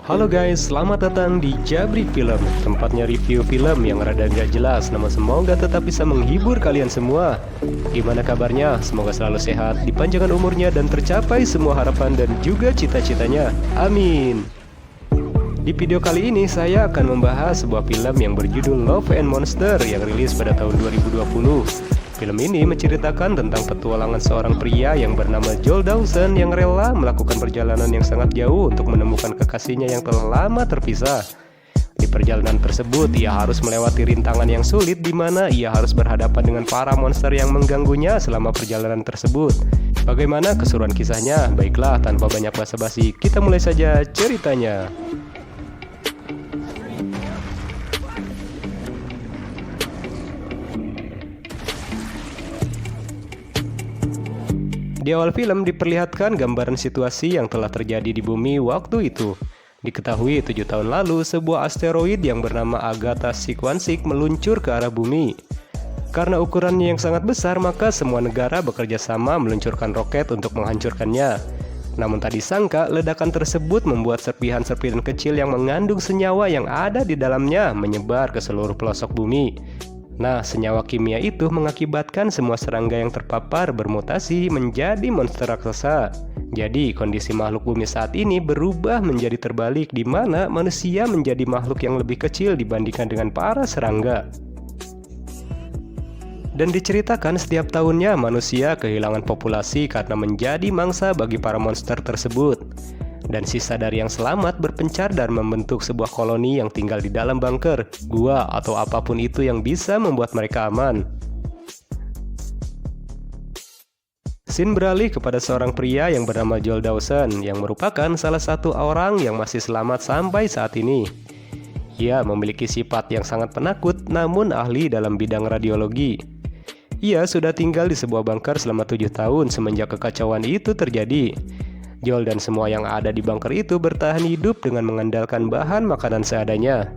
Halo guys, selamat datang di Jabrik Film, tempatnya review film yang rada nggak jelas, namun semoga tetap bisa menghibur kalian semua. Gimana kabarnya? Semoga selalu sehat, dipanjangkan umurnya, dan tercapai semua harapan dan juga cita-citanya. Amin. Di video kali ini saya akan membahas sebuah film yang berjudul Love and Monster yang rilis pada tahun 2020. Film ini menceritakan tentang petualangan seorang pria yang bernama Joel Dawson yang rela melakukan perjalanan yang sangat jauh untuk menemukan kekasihnya yang telah lama terpisah. Di perjalanan tersebut, ia harus melewati rintangan yang sulit di mana ia harus berhadapan dengan para monster yang mengganggunya selama perjalanan tersebut. Bagaimana keseruan kisahnya? Baiklah, tanpa banyak basa-basi, kita mulai saja ceritanya. Di awal film diperlihatkan gambaran situasi yang telah terjadi di bumi waktu itu. Diketahui 7 tahun lalu sebuah asteroid yang bernama Agatha Sixty meluncur ke arah bumi. Karena ukurannya yang sangat besar, maka semua negara bekerja sama meluncurkan roket untuk menghancurkannya. Namun tak disangka, ledakan tersebut membuat serpihan-serpihan kecil yang mengandung senyawa yang ada di dalamnya menyebar ke seluruh pelosok bumi. Nah, senyawa kimia itu mengakibatkan semua serangga yang terpapar bermutasi menjadi monster raksasa. Jadi, kondisi makhluk bumi saat ini berubah menjadi terbalik, di mana manusia menjadi makhluk yang lebih kecil dibandingkan dengan para serangga. Dan diceritakan setiap tahunnya manusia kehilangan populasi karena menjadi mangsa bagi para monster tersebut. Dan sisa dari yang selamat berpencar dan membentuk sebuah koloni yang tinggal di dalam bunker, gua, atau apapun itu yang bisa membuat mereka aman. Scene beralih kepada seorang pria yang bernama Joel Dawson yang merupakan salah satu orang yang masih selamat sampai saat ini. Ia memiliki sifat yang sangat penakut namun ahli dalam bidang radiologi. Ia sudah tinggal di sebuah bunker selama 7 tahun semenjak kekacauan itu terjadi. Joel dan semua yang ada di bunker itu bertahan hidup dengan mengandalkan bahan makanan seadanya.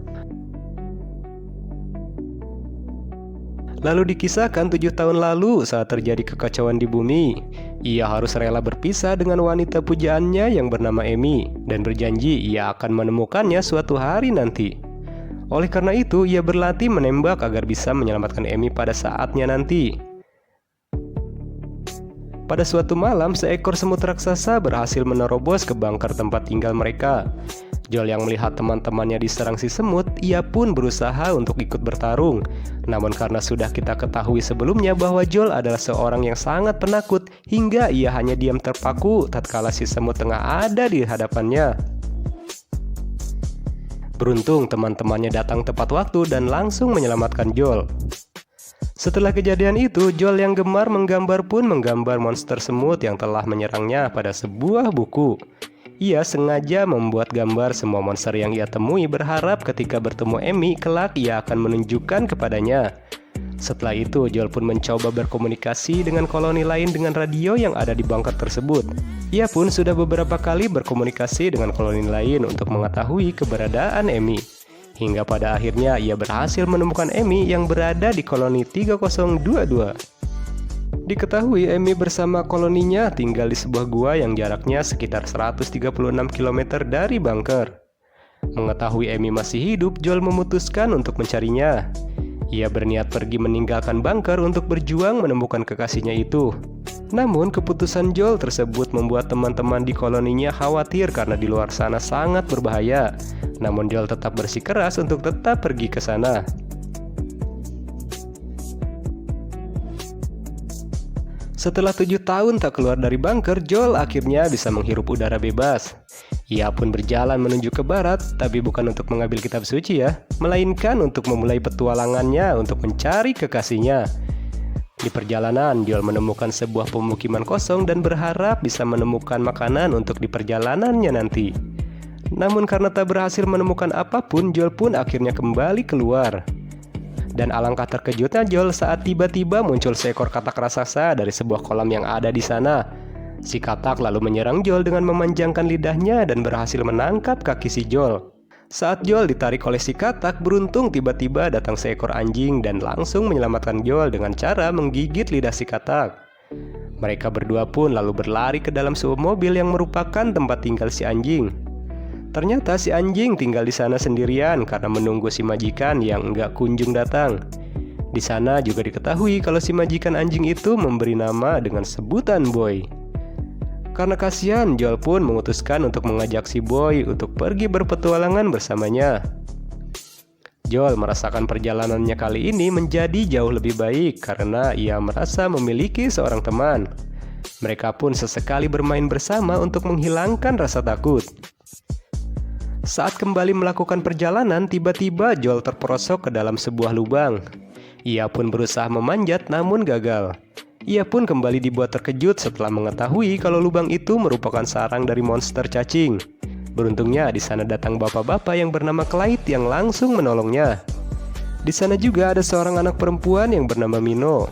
Lalu dikisahkan 7 tahun lalu saat terjadi kekacauan di bumi, ia harus rela berpisah dengan wanita pujaannya yang bernama Amy dan berjanji ia akan menemukannya suatu hari nanti. Oleh karena itu, ia berlatih menembak agar bisa menyelamatkan Amy pada saatnya nanti. Pada suatu malam, seekor semut raksasa berhasil menerobos ke bunker tempat tinggal mereka. Joel yang melihat teman-temannya diserang si semut, ia pun berusaha untuk ikut bertarung. Namun karena sudah kita ketahui sebelumnya bahwa Joel adalah seorang yang sangat penakut, hingga ia hanya diam terpaku tatkala si semut tengah ada di hadapannya. Beruntung teman-temannya datang tepat waktu dan langsung menyelamatkan Joel. Setelah kejadian itu, Joel yang gemar menggambar pun menggambar monster semut yang telah menyerangnya pada sebuah buku. Ia sengaja membuat gambar semua monster yang ia temui, berharap ketika bertemu Amy kelak ia akan menunjukkan kepadanya. Setelah itu, Joel pun mencoba berkomunikasi dengan koloni lain dengan radio yang ada di bunker tersebut. Ia pun sudah beberapa kali berkomunikasi dengan koloni lain untuk mengetahui keberadaan Amy. Hingga pada akhirnya ia berhasil menemukan Amy yang berada di koloni 3022. Diketahui Amy bersama koloninya tinggal di sebuah gua yang jaraknya sekitar 136 km dari bunker. Mengetahui Amy masih hidup, Joel memutuskan untuk mencarinya. Ia berniat pergi meninggalkan bunker untuk berjuang menemukan kekasihnya itu. Namun keputusan Joel tersebut membuat teman-teman di koloninya khawatir karena di luar sana sangat berbahaya. Namun Joel tetap bersikeras untuk tetap pergi ke sana. Setelah 7 tahun tak keluar dari bunker, Joel akhirnya bisa menghirup udara bebas. Ia pun berjalan menuju ke barat, tapi bukan untuk mengambil kitab suci ya, melainkan untuk memulai petualangannya untuk mencari kekasihnya. Di perjalanan, Joel menemukan sebuah pemukiman kosong dan berharap bisa menemukan makanan untuk di perjalanannya nanti. Namun karena tak berhasil menemukan apapun, Joel pun akhirnya kembali keluar. Dan alangkah terkejutnya Joel saat tiba-tiba muncul seekor katak raksasa dari sebuah kolam yang ada di sana. Si katak lalu menyerang Joel dengan memanjangkan lidahnya dan berhasil menangkap kaki si Joel. Saat Joel ditarik oleh si katak, beruntung tiba-tiba datang seekor anjing dan langsung menyelamatkan Joel dengan cara menggigit lidah si katak. Mereka berdua pun lalu berlari ke dalam sebuah mobil yang merupakan tempat tinggal si anjing. Ternyata si anjing tinggal di sana sendirian karena menunggu si majikan yang nggak kunjung datang. Di sana juga diketahui kalau si majikan anjing itu memberi nama dengan sebutan Boy. Karena kasihan, Joel pun memutuskan untuk mengajak si Boy untuk pergi berpetualangan bersamanya. Joel merasakan perjalanannya kali ini menjadi jauh lebih baik karena ia merasa memiliki seorang teman. Mereka pun sesekali bermain bersama untuk menghilangkan rasa takut. Saat kembali melakukan perjalanan, tiba-tiba Joel terperosok ke dalam sebuah lubang. Ia pun berusaha memanjat namun gagal. Ia pun kembali dibuat terkejut setelah mengetahui kalau lubang itu merupakan sarang dari monster cacing. Beruntungnya di sana datang bapak-bapak yang bernama Clyde yang langsung menolongnya. Di sana juga ada seorang anak perempuan yang bernama Mino.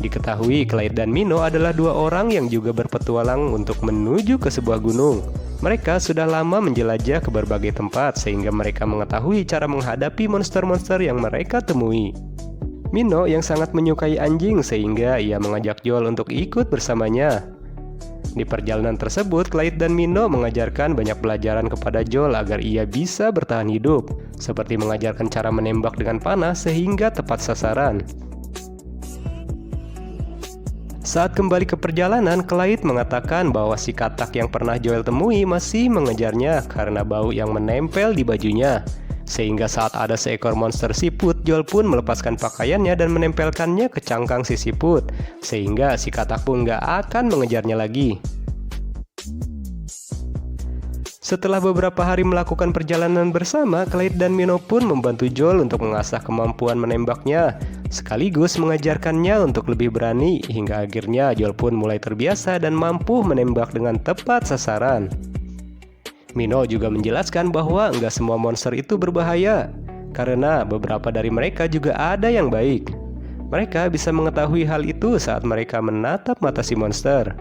Diketahui Clyde dan Mino adalah dua orang yang juga berpetualang untuk menuju ke sebuah gunung. Mereka sudah lama menjelajah ke berbagai tempat sehingga mereka mengetahui cara menghadapi monster-monster yang mereka temui. Mino yang sangat menyukai anjing sehingga ia mengajak Joel untuk ikut bersamanya. Di perjalanan tersebut, Clyde dan Mino mengajarkan banyak pelajaran kepada Joel agar ia bisa bertahan hidup, seperti mengajarkan cara menembak dengan panah sehingga tepat sasaran. Saat kembali ke perjalanan, Clyde mengatakan bahwa si katak yang pernah Joel temui masih mengejarnya karena bau yang menempel di bajunya. Sehingga saat ada seekor monster siput, Joel pun melepaskan pakaiannya dan menempelkannya ke cangkang si siput, sehingga si katak pun gak akan mengejarnya lagi. Setelah beberapa hari melakukan perjalanan bersama, Clyde dan Mino pun membantu Joel untuk mengasah kemampuan menembaknya, sekaligus mengajarkannya untuk lebih berani, hingga akhirnya Joel pun mulai terbiasa dan mampu menembak dengan tepat sasaran. Mino juga menjelaskan bahwa nggak semua monster itu berbahaya, karena beberapa dari mereka juga ada yang baik. Mereka bisa mengetahui hal itu saat mereka menatap mata si monster.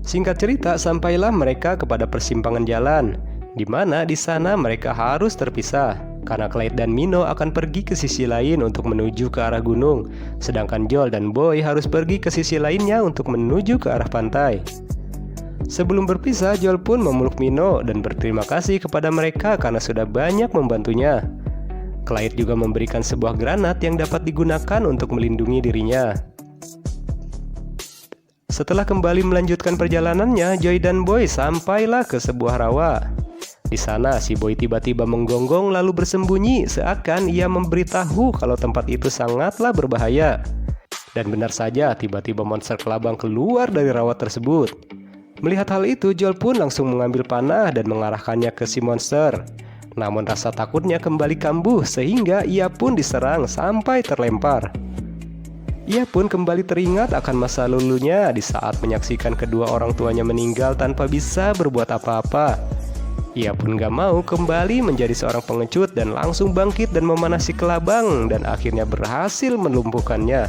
Singkat cerita, sampailah mereka kepada persimpangan jalan, di mana di sana mereka harus terpisah, karena Clyde dan Mino akan pergi ke sisi lain untuk menuju ke arah gunung, sedangkan Joel dan Boy harus pergi ke sisi lainnya untuk menuju ke arah pantai. Sebelum berpisah, Joel pun memeluk Mino dan berterima kasih kepada mereka karena sudah banyak membantunya. Clyde juga memberikan sebuah granat yang dapat digunakan untuk melindungi dirinya. Setelah kembali melanjutkan perjalanannya, Joy dan Boy sampailah ke sebuah rawa. Di sana, si Boy tiba-tiba menggonggong lalu bersembunyi seakan ia memberitahu kalau tempat itu sangatlah berbahaya. Dan benar saja, tiba-tiba monster kelabang keluar dari rawa tersebut. Melihat hal itu, Joel pun langsung mengambil panah dan mengarahkannya ke si monster. Namun rasa takutnya kembali kambuh sehingga ia pun diserang sampai terlempar. Ia pun kembali teringat akan masa lalunya di saat menyaksikan kedua orang tuanya meninggal tanpa bisa berbuat apa-apa. Ia pun gak mau kembali menjadi seorang pengecut dan langsung bangkit dan memanasi kelabang dan akhirnya berhasil melumpuhkannya.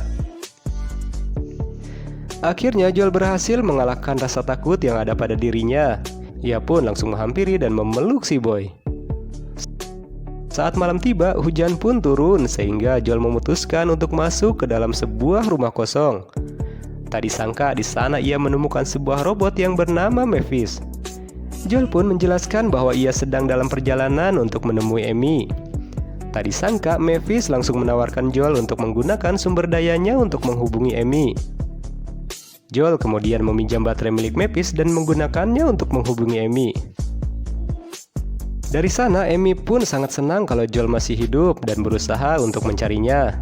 Akhirnya Joel berhasil mengalahkan rasa takut yang ada pada dirinya. Ia pun langsung menghampiri dan memeluk si Boy. Saat malam tiba, hujan pun turun sehingga Joel memutuskan untuk masuk ke dalam sebuah rumah kosong. Tak disangka di sana ia menemukan sebuah robot yang bernama Mavis. Joel pun menjelaskan bahwa ia sedang dalam perjalanan untuk menemui Amy. Tak disangka Mavis langsung menawarkan Joel untuk menggunakan sumber dayanya untuk menghubungi Amy. Joel kemudian meminjam baterai milik Mavis dan menggunakannya untuk menghubungi Amy. Dari sana, Amy pun sangat senang kalau Joel masih hidup dan berusaha untuk mencarinya.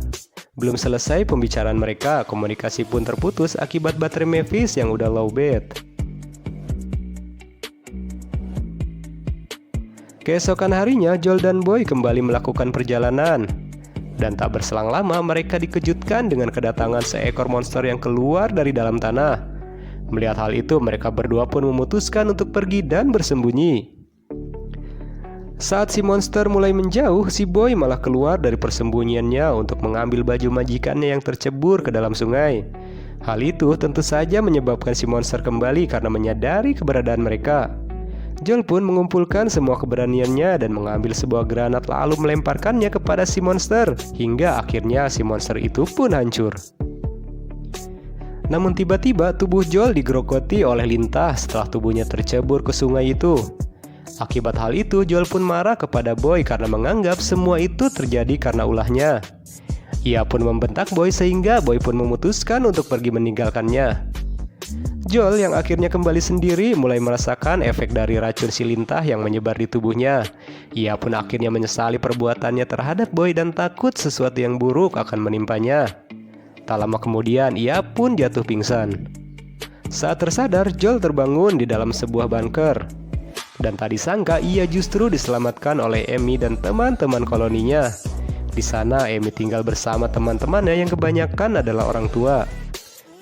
Belum selesai pembicaraan mereka, komunikasi pun terputus akibat baterai Mavis yang udah lowbat. Keesokan harinya, Joel dan Boy kembali melakukan perjalanan. Dan tak berselang lama mereka dikejutkan dengan kedatangan seekor monster yang keluar dari dalam tanah. Melihat hal itu, mereka berdua pun memutuskan untuk pergi dan bersembunyi. Saat si monster mulai menjauh, si Boy malah keluar dari persembunyiannya untuk mengambil baju majikannya yang tercebur ke dalam sungai. Hal itu tentu saja menyebabkan si monster kembali karena menyadari keberadaan mereka. Joel pun mengumpulkan semua keberaniannya dan mengambil sebuah granat lalu melemparkannya kepada si monster, hingga akhirnya si monster itu pun hancur. Namun tiba-tiba tubuh Joel digerogoti oleh lintah setelah tubuhnya tercebur ke sungai itu. Akibat hal itu, Joel pun marah kepada Boy karena menganggap semua itu terjadi karena ulahnya. Ia pun membentak Boy sehingga Boy pun memutuskan untuk pergi meninggalkannya. Joel yang akhirnya kembali sendiri mulai merasakan efek dari racun si lintah yang menyebar di tubuhnya. Ia pun akhirnya menyesali perbuatannya terhadap Boy dan takut sesuatu yang buruk akan menimpanya. Tak lama kemudian ia pun jatuh pingsan. Saat tersadar, Joel terbangun di dalam sebuah bunker. Dan tak disangka ia justru diselamatkan oleh Amy dan teman-teman koloninya. Di sana Amy tinggal bersama teman-temannya yang kebanyakan adalah orang tua.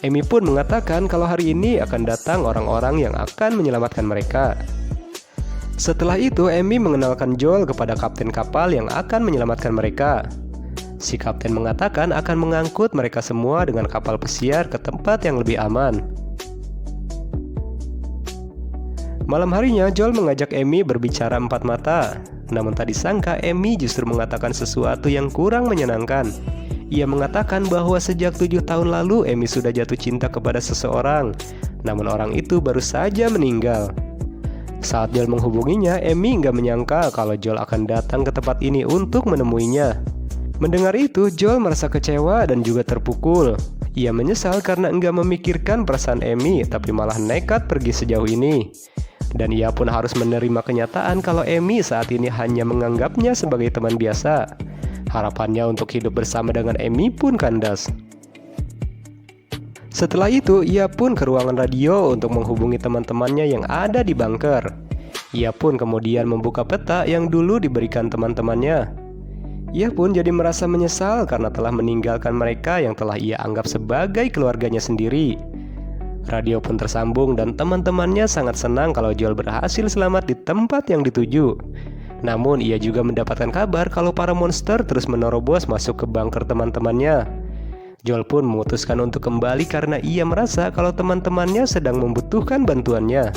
Amy pun mengatakan kalau hari ini akan datang orang-orang yang akan menyelamatkan mereka. Setelah itu Amy mengenalkan Joel kepada kapten kapal yang akan menyelamatkan mereka. Si kapten mengatakan akan mengangkut mereka semua dengan kapal pesiar ke tempat yang lebih aman. Malam harinya, Joel mengajak Amy berbicara empat mata. Namun tak disangka Amy justru mengatakan sesuatu yang kurang menyenangkan. Ia mengatakan bahwa sejak 7 tahun lalu Amy sudah jatuh cinta kepada seseorang. Namun orang itu baru saja meninggal. Saat Joel menghubunginya, Amy nggak menyangka kalau Joel akan datang ke tempat ini untuk menemuinya. Mendengar itu, Joel merasa kecewa dan juga terpukul. Ia menyesal karena enggak memikirkan perasaan Amy, tapi malah nekat pergi sejauh ini. Dan ia pun harus menerima kenyataan kalau Amy saat ini hanya menganggapnya sebagai teman biasa. Harapannya untuk hidup bersama dengan Amy pun kandas. Setelah itu, ia pun ke ruangan radio untuk menghubungi teman-temannya yang ada di bunker. Ia pun kemudian membuka peta yang dulu diberikan teman-temannya. Ia pun jadi merasa menyesal karena telah meninggalkan mereka yang telah ia anggap sebagai keluarganya sendiri. Radio pun tersambung dan teman-temannya sangat senang kalau Joel berhasil selamat di tempat yang dituju. Namun ia juga mendapatkan kabar kalau para monster terus menerobos masuk ke bunker teman-temannya. Joel pun memutuskan untuk kembali karena ia merasa kalau teman-temannya sedang membutuhkan bantuannya.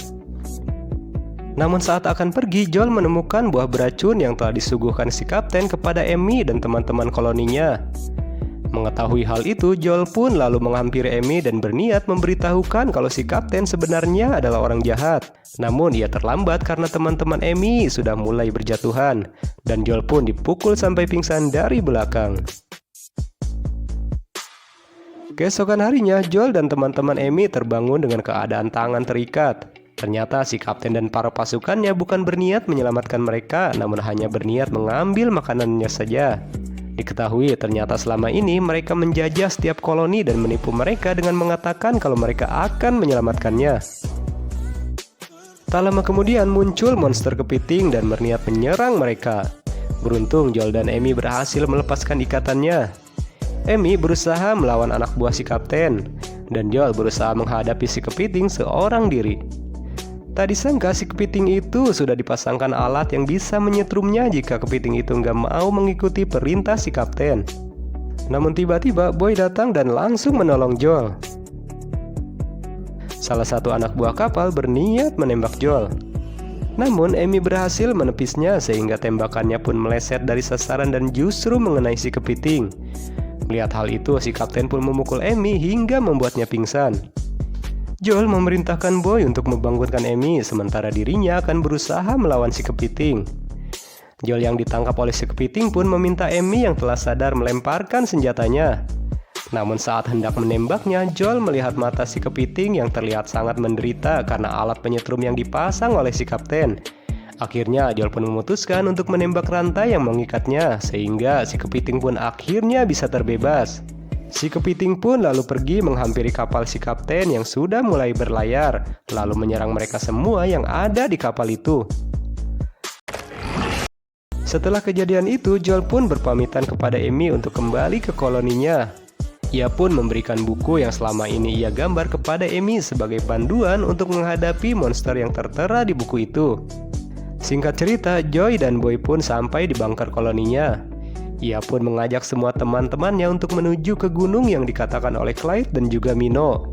Namun saat akan pergi, Joel menemukan buah beracun yang telah disuguhkan si kapten kepada Amy dan teman-teman koloninya. Mengetahui hal itu, Joel pun lalu menghampiri Amy dan berniat memberitahukan kalau si kapten sebenarnya adalah orang jahat. Namun ia terlambat karena teman-teman Amy sudah mulai berjatuhan, dan Joel pun dipukul sampai pingsan dari belakang. Keesokan harinya, Joel dan teman-teman Amy terbangun dengan keadaan tangan terikat. Ternyata si kapten dan para pasukannya bukan berniat menyelamatkan mereka, namun hanya berniat mengambil makanannya saja. Diketahui ternyata selama ini mereka menjajah setiap koloni dan menipu mereka dengan mengatakan kalau mereka akan menyelamatkannya. Tak lama kemudian muncul monster kepiting dan berniat menyerang mereka. Beruntung Joel dan Amy berhasil melepaskan ikatannya. Amy berusaha melawan anak buah si kapten, dan Joel berusaha menghadapi si kepiting seorang diri. Tak disangka si kepiting itu sudah dipasangkan alat yang bisa menyetrumnya jika kepiting itu nggak mau mengikuti perintah si kapten. Namun tiba-tiba Boy datang dan langsung menolong Joel. Salah satu anak buah kapal berniat menembak Joel. Namun Amy berhasil menepisnya sehingga tembakannya pun meleset dari sasaran dan justru mengenai si kepiting. Melihat hal itu, si kapten pun memukul Amy hingga membuatnya pingsan. Joel memerintahkan Boy untuk membangunkan Amy, sementara dirinya akan berusaha melawan si kepiting. Joel yang ditangkap oleh si kepiting pun meminta Amy yang telah sadar melemparkan senjatanya. Namun saat hendak menembaknya, Joel melihat mata si kepiting yang terlihat sangat menderita karena alat penyetrum yang dipasang oleh si kapten. Akhirnya Joel pun memutuskan untuk menembak rantai yang mengikatnya, sehingga si kepiting pun akhirnya bisa terbebas. Si kepiting pun lalu pergi menghampiri kapal si kapten yang sudah mulai berlayar, lalu menyerang mereka semua yang ada di kapal itu. Setelah kejadian itu, Joel pun berpamitan kepada Amy untuk kembali ke koloninya. Ia pun memberikan buku yang selama ini ia gambar kepada Amy sebagai panduan untuk menghadapi monster yang tertera di buku itu. Singkat cerita, Joy dan Boy pun sampai di bunker koloninya. Ia pun mengajak semua teman-temannya untuk menuju ke gunung yang dikatakan oleh Clyde dan juga Minnow.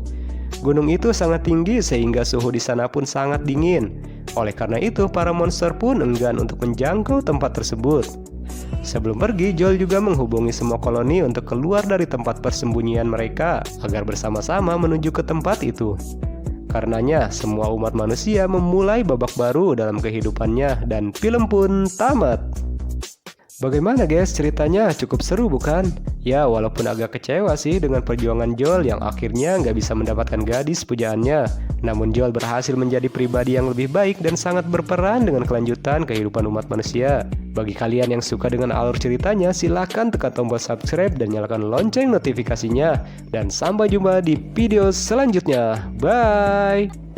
Gunung itu sangat tinggi sehingga suhu di sana pun sangat dingin. Oleh karena itu, para monster pun enggan untuk menjangkau tempat tersebut. Sebelum pergi, Joel juga menghubungi semua koloni untuk keluar dari tempat persembunyian mereka agar bersama-sama menuju ke tempat itu. Karenanya, semua umat manusia memulai babak baru dalam kehidupannya dan film pun tamat. Bagaimana guys ceritanya? Cukup seru bukan? Ya walaupun agak kecewa sih dengan perjuangan Joel yang akhirnya nggak bisa mendapatkan gadis pujaannya. Namun Joel berhasil menjadi pribadi yang lebih baik dan sangat berperan dengan kelanjutan kehidupan umat manusia. Bagi kalian yang suka dengan alur ceritanya, silahkan tekan tombol subscribe dan nyalakan lonceng notifikasinya. Dan sampai jumpa di video selanjutnya. Bye!